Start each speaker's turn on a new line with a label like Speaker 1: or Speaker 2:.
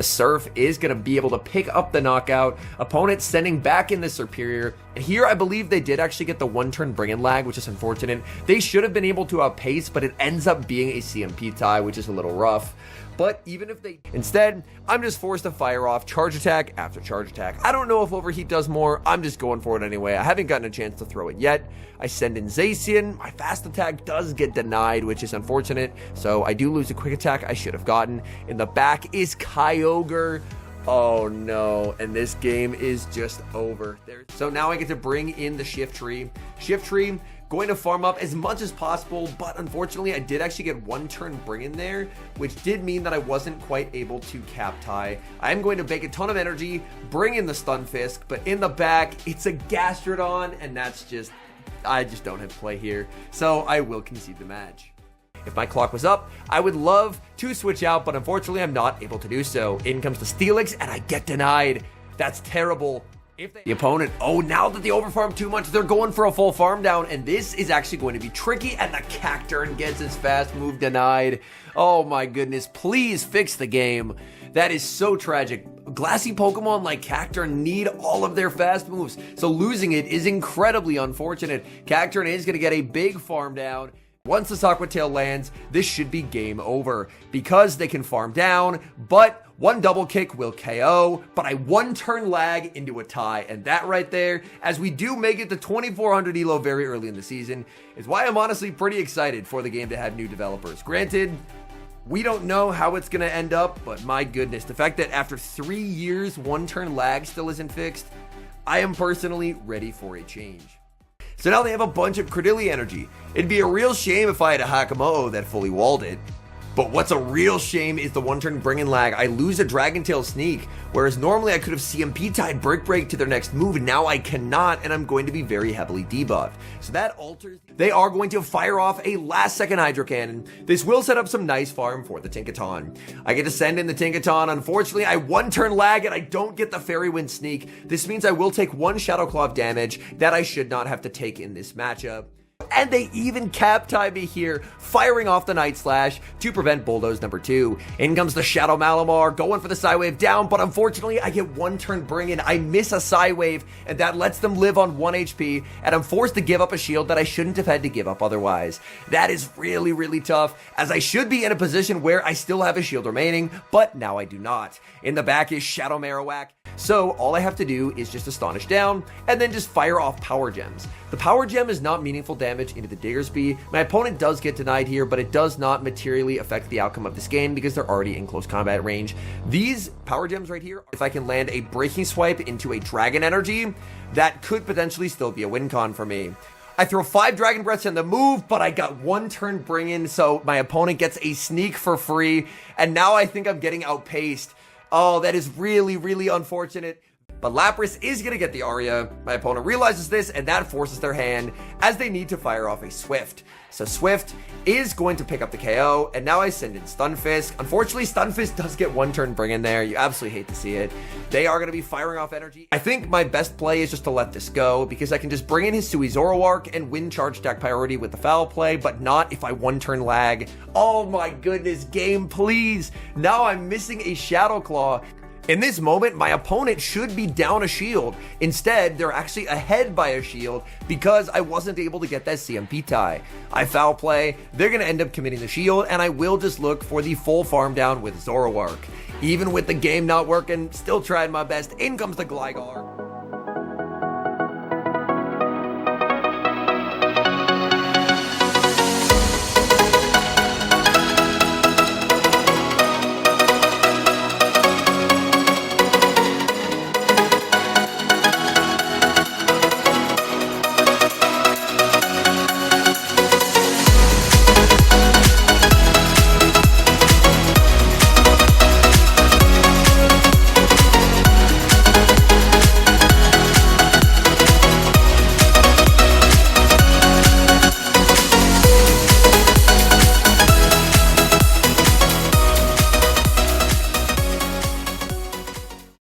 Speaker 1: The Surf is going to be able to pick up the knockout. Opponent sending back in the Superior. And here I believe they did actually get the one-turn bring-in lag, which is unfortunate. They should have been able to outpace, but it ends up being a CMP tie, which is a little rough. But even if they... Instead, I'm just forced to fire off charge attack after charge attack. I don't know if Overheat does more. I'm just going for it anyway. I haven't gotten a chance to throw it yet. I send in Zacian. My fast attack does get denied, which is unfortunate. So I do lose a quick attack I should have gotten. In the back is Kyogre. Oh no, and this game is just over. So now I get to bring in the Shift Tree. Shift Tree, going to farm up as much as possible, but unfortunately I did actually get one turn bring in there, which did mean that I wasn't quite able to cap tie. I'm going to bake a ton of energy, bring in the Stunfisk, but in the back, it's a Gastrodon, and that's just, I just don't have play here. So I will concede the match. If my clock was up, I would love to switch out, but unfortunately I'm not able to do so. In comes the Steelix, and I get denied. That's terrible. The opponent, oh, now that they overfarmed too much, they're going for a full farm down, and this is actually going to be tricky, and the Cacturn gets its fast move denied. Oh my goodness, please fix the game. That is so tragic. Glassy Pokemon like Cacturn need all of their fast moves, so losing it is incredibly unfortunate. Cacturn is going to get a big farm down. Once the Aqua Tail lands, this should be game over because they can farm down, but one double kick will KO, but I one turn lag into a tie, and that right there, as we do make it to 2400 elo very early in the season, is why I'm honestly pretty excited for the game to have new developers. Granted, we don't know how it's going to end up, but my goodness, the fact that after 3 years, one turn lag still isn't fixed, I am personally ready for a change. So now they have a bunch of Credilli energy. It'd be a real shame if I had a Hakamo that fully walled it. But what's a real shame is the one-turn bring-in lag. I lose a Dragon Tail Sneak, whereas normally I could have CMP tied Brick Break to their next move, and now I cannot, and I'm going to be very heavily debuffed. So that alters. They are going to fire off a last-second Hydro Cannon. This will set up some nice farm for the Tinkaton. I get to send in the Tinkaton. Unfortunately, I one-turn lag, and I don't get the Fairy Wind Sneak. This means I will take one Shadow Claw damage that I should not have to take in this matchup. And they even cap tie me here, firing off the Night Slash to prevent Bulldoze number 2. In comes the Shadow Malamar, going for the Psywave down, but unfortunately I get one turn bring in. I miss a Psywave, and that lets them live on 1 HP, and I'm forced to give up a shield that I shouldn't have had to give up otherwise. That is really, really tough, as I should be in a position where I still have a shield remaining, but now I do not. In the back is Shadow Marowak. So all I have to do is just Astonish down, and then just fire off Power Gems. The Power Gem is not meaningful damage into the Diggersby. My opponent does get denied here, but it does not materially affect the outcome of this game because they're already in close combat range. These Power Gems right here, if I can land a Breaking Swipe into a Dragon Energy, that could potentially still be a win con for me. I throw 5 Dragon Breaths in the move, but I got one turn bring in, so my opponent gets a sneak for free, and now I think I'm getting outpaced. Oh, that is really, really unfortunate. But Lapras is going to get the Aria. My opponent realizes this, and that forces their hand as they need to fire off a Swift. So Swift is going to pick up the KO, and now I send in Stunfisk. Unfortunately, Stunfisk does get one turn bring in there. You absolutely hate to see it. They are going to be firing off energy. I think my best play is just to let this go, because I can just bring in his Sui Zoroark and win charge attack priority with the foul play, but not if I one turn lag. Oh my goodness, game, please. Now I'm missing a Shadow Claw. In this moment, my opponent should be down a shield. Instead, they're actually ahead by a shield because I wasn't able to get that CMP tie. I foul play, they're going to end up committing the shield, and I will just look for the full farm down with Zoroark. Even with the game not working, still tried my best. In comes the Gligar.